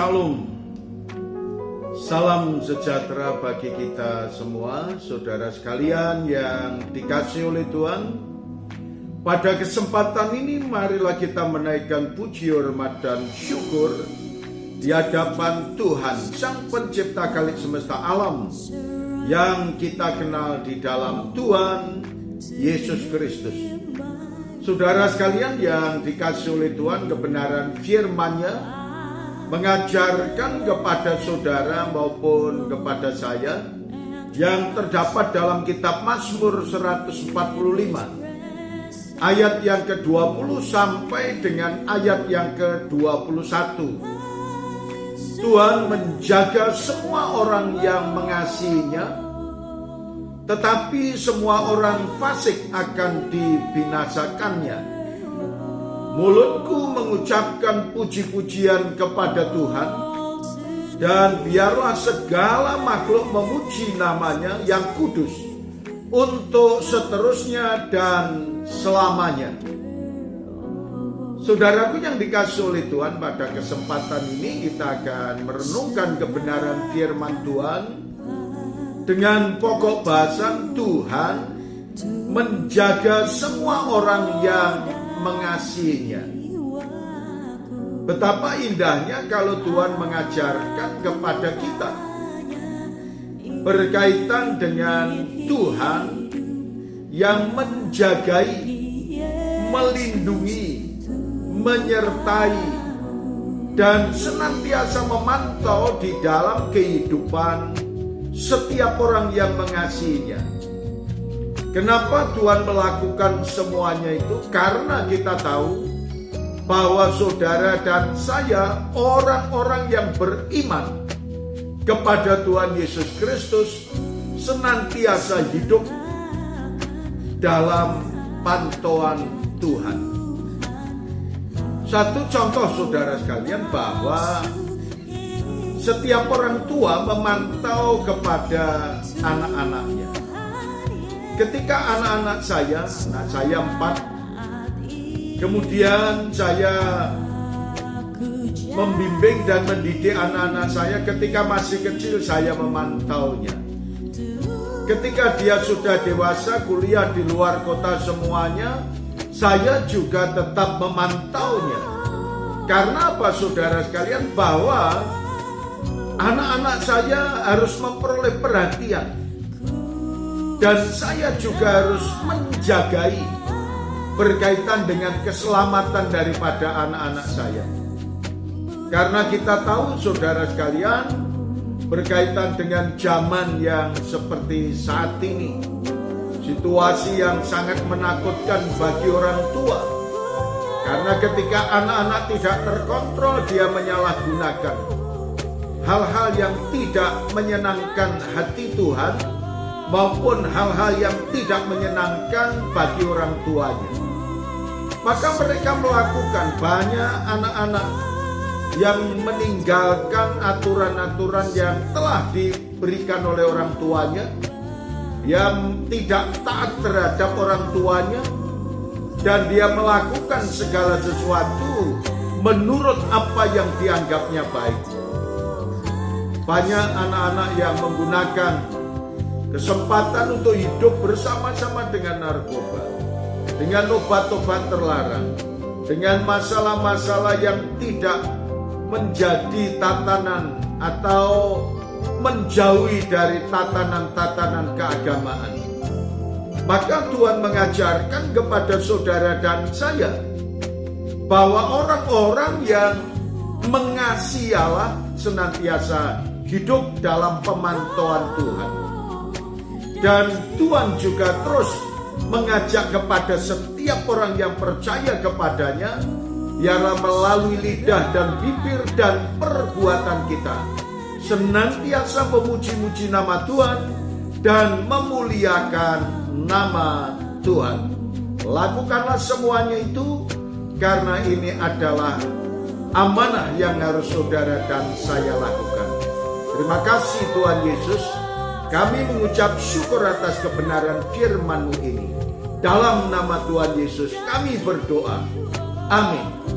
Shalom. Salam sejahtera bagi kita semua, saudara sekalian yang dikasihi oleh Tuhan. Pada kesempatan ini marilah kita menaikkan puji, hormat dan syukur di hadapan Tuhan, Sang Pencipta Kalik Semesta Alam, yang kita kenal di dalam Tuhan Yesus Kristus. Saudara sekalian yang dikasihi oleh Tuhan, kebenaran firman-Nya mengajarkan kepada saudara maupun kepada saya yang terdapat dalam kitab Mazmur 145 ayat yang ke-20 sampai dengan ayat yang ke-21. Tuhan menjaga semua orang yang mengasihinya, tetapi semua orang fasik akan dibinasakannya. Mulutku mengucapkan puji-pujian kepada Tuhan, dan biarlah segala makhluk memuji namanya yang kudus untuk seterusnya dan selamanya. Saudaraku yang dikasihi oleh Tuhan, pada kesempatan ini kita akan merenungkan kebenaran firman Tuhan dengan pokok bahasan Tuhan menjaga semua orang yang mengasihinya. Betapa indahnya kalau Tuhan mengajarkan kepada kita berkaitan dengan Tuhan yang menjagai, melindungi, menyertai, dan senantiasa memantau di dalam kehidupan setiap orang yang mengasihinya. Kenapa Tuhan melakukan semuanya itu? Karena kita tahu bahwa saudara dan saya orang-orang yang beriman kepada Tuhan Yesus Kristus senantiasa hidup dalam pantauan Tuhan. Satu contoh saudara sekalian, bahwa setiap orang tua memantau kepada anak-anaknya. Ketika anak saya 4, kemudian saya membimbing dan mendidik anak-anak saya. Ketika masih kecil saya memantaunya. Ketika dia sudah dewasa, kuliah di luar kota semuanya, saya juga tetap memantaunya. Karena apa saudara sekalian? Bahwa anak-anak saya harus memperoleh perhatian, dan saya juga harus menjagai berkaitan dengan keselamatan daripada anak-anak saya. Karena kita tahu saudara sekalian, berkaitan dengan zaman yang seperti saat ini, situasi yang sangat menakutkan bagi orang tua. Karena ketika anak-anak tidak terkontrol, dia menyalahgunakan hal-hal yang tidak menyenangkan hati Tuhan, maupun hal-hal yang tidak menyenangkan bagi orang tuanya. Maka mereka melakukan, banyak anak-anak yang meninggalkan aturan-aturan yang telah diberikan oleh orang tuanya, yang tidak taat terhadap orang tuanya, dan dia melakukan segala sesuatu menurut apa yang dianggapnya baik. Banyak anak-anak yang menggunakan kesempatan untuk hidup bersama-sama dengan narkoba, dengan obat-obat terlarang, dengan masalah-masalah yang tidak menjadi tatanan atau menjauhi dari tatanan-tatanan keagamaan. Maka Tuhan mengajarkan kepada saudara dan saya bahwa orang-orang yang mengasihi Allah senantiasa hidup dalam pemantauan Tuhan. Dan Tuhan juga terus mengajak kepada setiap orang yang percaya kepadanya, ialah melalui lidah dan bibir dan perbuatan kita senantiasa memuji-muji nama Tuhan dan memuliakan nama Tuhan. Lakukanlah semuanya itu, karena ini adalah amanah yang harus saudara dan saya lakukan. Terima kasih Tuhan Yesus. Kami mengucap syukur atas kebenaran firman-Mu ini. Dalam nama Tuhan Yesus kami berdoa. Amin.